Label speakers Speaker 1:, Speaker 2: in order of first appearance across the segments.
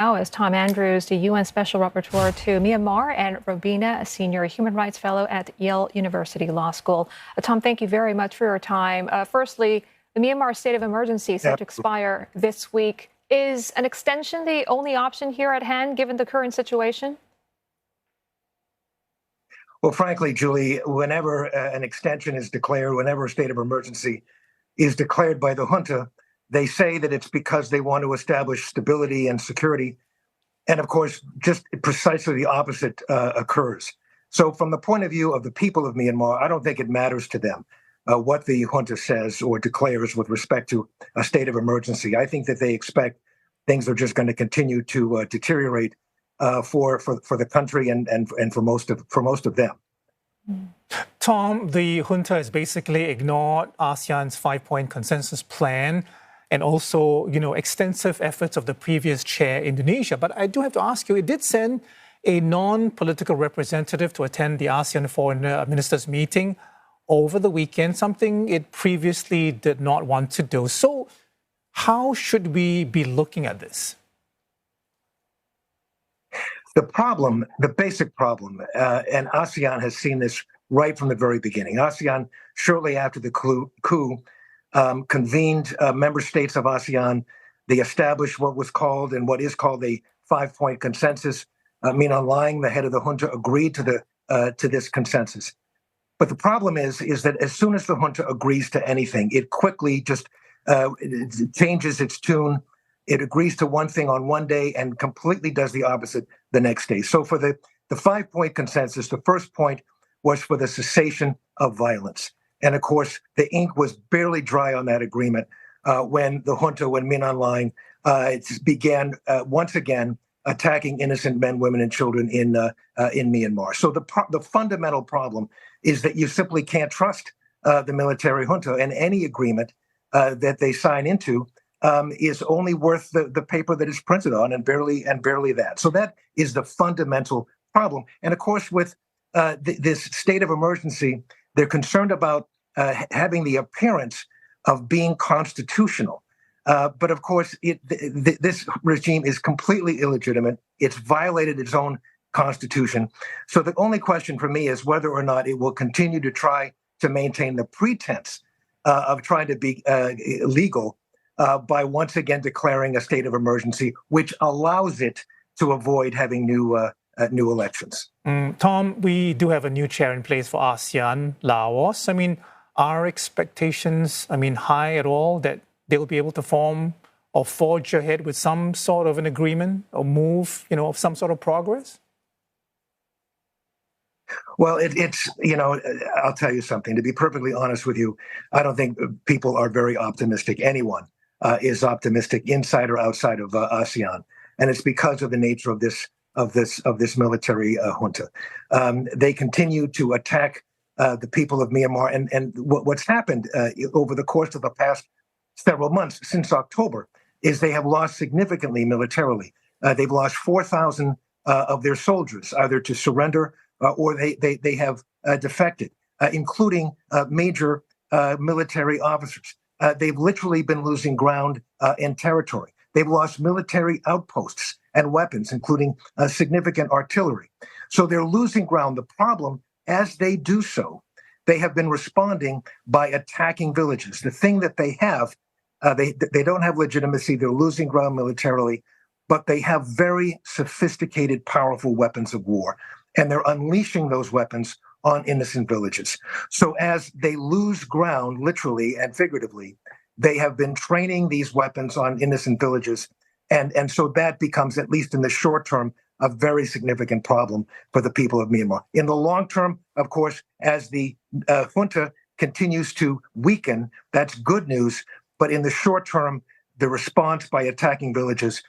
Speaker 1: Now is Tom Andrews, the UN Special Rapporteur to Myanmar, and Robina, a senior human rights fellow at Yale University Law School. Tom, thank you very much for your time. Firstly, the Myanmar state of emergency set to expire this week. Is an extension the only option here at hand, given the current situation?
Speaker 2: Well, frankly, Julie, whenever an extension is declared, whenever a state of emergency is declared by the junta, they say that it's because they want to establish stability and security. And of course, just precisely the opposite occurs. So from the point of view of the people of Myanmar, I don't think it matters to them what the junta says or declares with respect to a state of emergency. I think that they expect things are just going to continue to deteriorate for the country and for most of them.
Speaker 3: Tom, the junta has basically ignored ASEAN's 5-point consensus plan and also, extensive efforts of the previous chair, Indonesia. But I do have to ask you, it did send a non-political representative to attend the ASEAN foreign ministers meeting over the weekend, something it previously did not want to do. So how should we be looking at this?
Speaker 2: The basic problem, and ASEAN has seen this right from the very beginning. ASEAN, shortly after the coup, convened member states of ASEAN. They established what was called and what is called a 5-point consensus. Min Aung Hlaing, the head of the junta, agreed to this consensus. But the problem is that as soon as the junta agrees to anything, it quickly just it changes its tune. It agrees to one thing on one day and completely does the opposite the next day. So for the 5-point consensus, the first point was for the cessation of violence. And of course, the ink was barely dry on that agreement when the junta, when Min Aung Hlaing began once again attacking innocent men, women, and children in Myanmar. So the fundamental problem is that you simply can't trust the military junta, and any agreement that they sign into is only worth the paper that it's printed on, and barely that. So that is the fundamental problem. And of course, with this state of emergency, they're concerned about having the appearance of being constitutional. But of course, this regime is completely illegitimate. It's violated its own constitution. So the only question for me is whether or not it will continue to try to maintain the pretense of trying to be legal by once again declaring a state of emergency, which allows it to avoid having new elections.
Speaker 3: Tom, we do have a new chair in place for ASEAN, Laos. Are expectations, high at all that they'll be able to form or forge ahead with some sort of an agreement or move, of some sort of progress?
Speaker 2: Well, it's I'll tell you something. To be perfectly honest with you, I don't think people are very optimistic. Anyone is optimistic, inside or outside of ASEAN, and it's because of the nature of this military junta. They continue to attack the people of Myanmar, and what's happened over the course of the past several months since October is they have lost significantly militarily. They've lost 4,000 of their soldiers, either to surrender or they have defected, including major military officers. They've literally been losing ground and territory. They've lost military outposts and weapons, including significant artillery. So they're losing ground. The problem, as they do so, they have been responding by attacking villages. The thing that they have, they don't have legitimacy. They're losing ground militarily, but they have very sophisticated, powerful weapons of war. And they're unleashing those weapons on innocent villages. So as they lose ground, literally and figuratively, they have been training these weapons on innocent villages. And so that becomes, at least in the short term, a very significant problem for the people of Myanmar. In the long term, of course, as the junta continues to weaken, that's good news. But in the short term, the response by attacking villages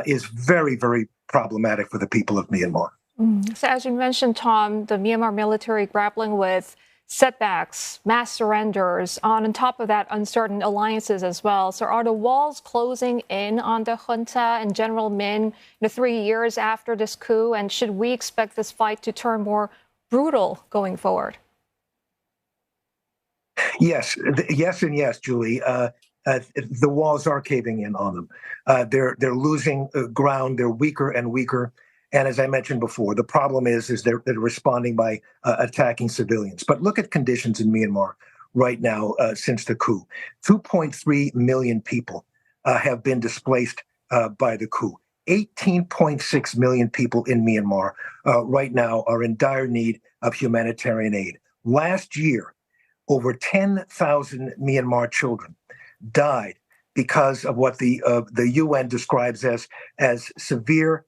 Speaker 2: is very, very problematic for the people of Myanmar.
Speaker 1: So as you mentioned, Tom, the Myanmar military grappling with setbacks, mass surrenders, on top of that, uncertain alliances as well. So are the walls closing in on the junta and General Min 3 years after this coup? And should we expect this fight to turn more brutal going forward?
Speaker 2: Yes, and yes, Julie. the walls are caving in on them. They're losing ground. They're weaker and weaker. And as I mentioned before, the problem is they're responding by attacking civilians. But look at conditions in Myanmar right now since the coup. 2.3 million people have been displaced by the coup. 18.6 million people in Myanmar right now are in dire need of humanitarian aid. Last year, over 10,000 Myanmar children died because of what the UN describes as severe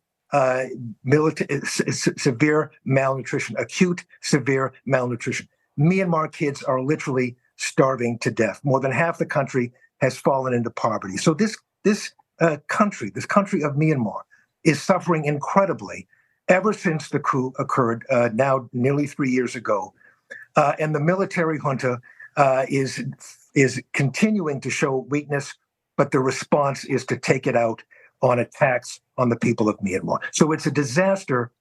Speaker 2: severe malnutrition, acute severe malnutrition. Myanmar kids are literally starving to death. More than half the country has fallen into poverty. So this country of Myanmar, is suffering incredibly ever since the coup occurred now nearly 3 years ago. And the military junta is continuing to show weakness, but the response is to take it out on attacks on the people of Myanmar. So it's a disaster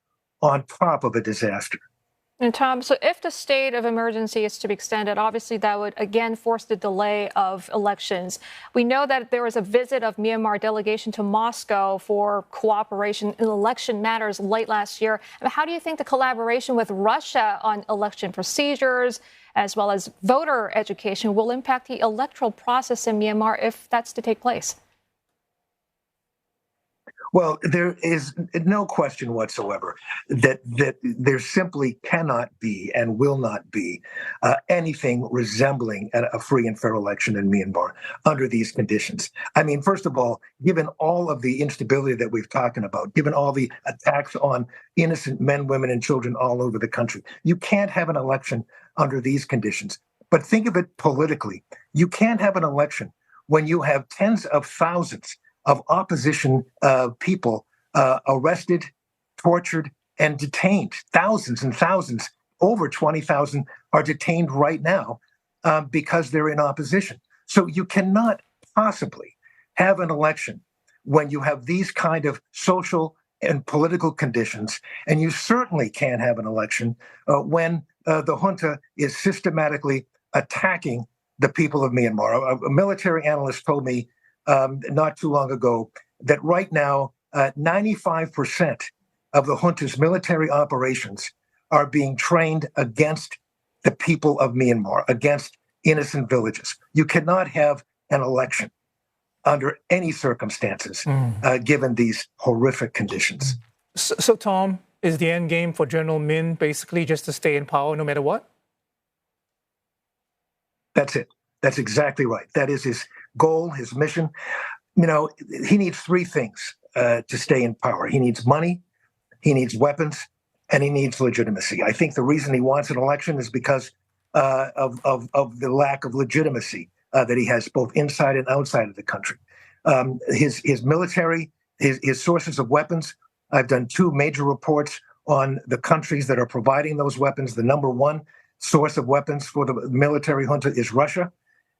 Speaker 2: on top of a disaster.
Speaker 1: And Tom, so if the state of emergency is to be extended, obviously that would again force the delay of elections. We know that there was a visit of Myanmar delegation to Moscow for cooperation in election matters late last year. How do you think the collaboration with Russia on election procedures, as well as voter education, will impact the electoral process in Myanmar if that's to take place?
Speaker 2: Well, there is no question whatsoever that there simply cannot be and will not be anything resembling a free and fair election in Myanmar under these conditions. I mean, first of all, given all of the instability that we've talked about, given all the attacks on innocent men, women, and children all over the country, you can't have an election under these conditions. But think of it politically. You can't have an election when you have tens of thousands of opposition people arrested, tortured, and detained. Thousands and thousands, over 20,000 are detained right now because they're in opposition. So you cannot possibly have an election when you have these kind of social and political conditions, and you certainly can't have an election when the junta is systematically attacking the people of Myanmar. A military analyst told me not too long ago that right now 95% of the junta's military operations are being trained against the people of Myanmar, against innocent villages. You cannot have an election under any circumstances given these horrific conditions.
Speaker 3: So, Tom, is the end game for General Min basically just to stay in power no matter what?
Speaker 2: That's it. That's exactly right. That is his goal, his mission. You know, he needs three things to stay in power. He needs money, he needs weapons, and he needs legitimacy. I think the reason he wants an election is because of the lack of legitimacy that he has both inside and outside of the country. His military, his sources of weapons. I've done two major reports on the countries that are providing those weapons. The number one source of weapons for the military junta is Russia.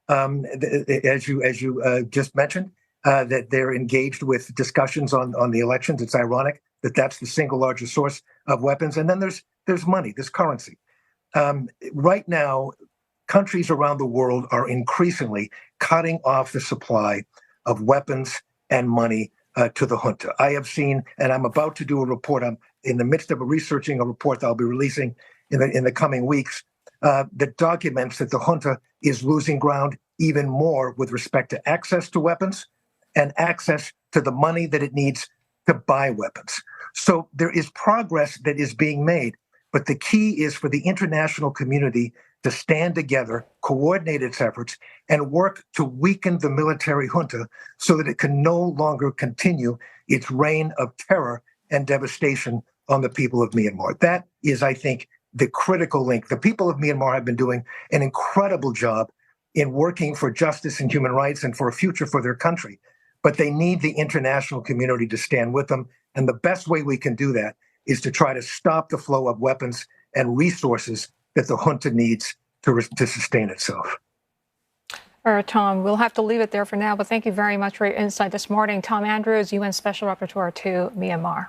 Speaker 2: As you just mentioned, that they're engaged with discussions on the elections. It's ironic that that's the single largest source of weapons. And then there's money, there's currency. Right now, countries around the world are increasingly cutting off the supply of weapons and money to the junta. I have seen, and I'm about to do a report. I'm in the midst of researching a report that I'll be releasing in the coming weeks that documents that the junta is losing ground even more with respect to access to weapons and access to the money that it needs to buy weapons. So there is progress that is being made, but the key is for the international community to stand together, coordinate its efforts, and work to weaken the military junta so that it can no longer continue its reign of terror and devastation on the people of Myanmar. That is, I think, the critical link. The people of Myanmar have been doing an incredible job in working for justice and human rights and for a future for their country, but they need the international community to stand with them. And the best way we can do that is to try to stop the flow of weapons and resources that the junta needs to sustain itself.
Speaker 1: All right, Tom, we'll have to leave it there for now, but thank you very much for your insight this morning. Tom Andrews, UN Special Rapporteur to Myanmar.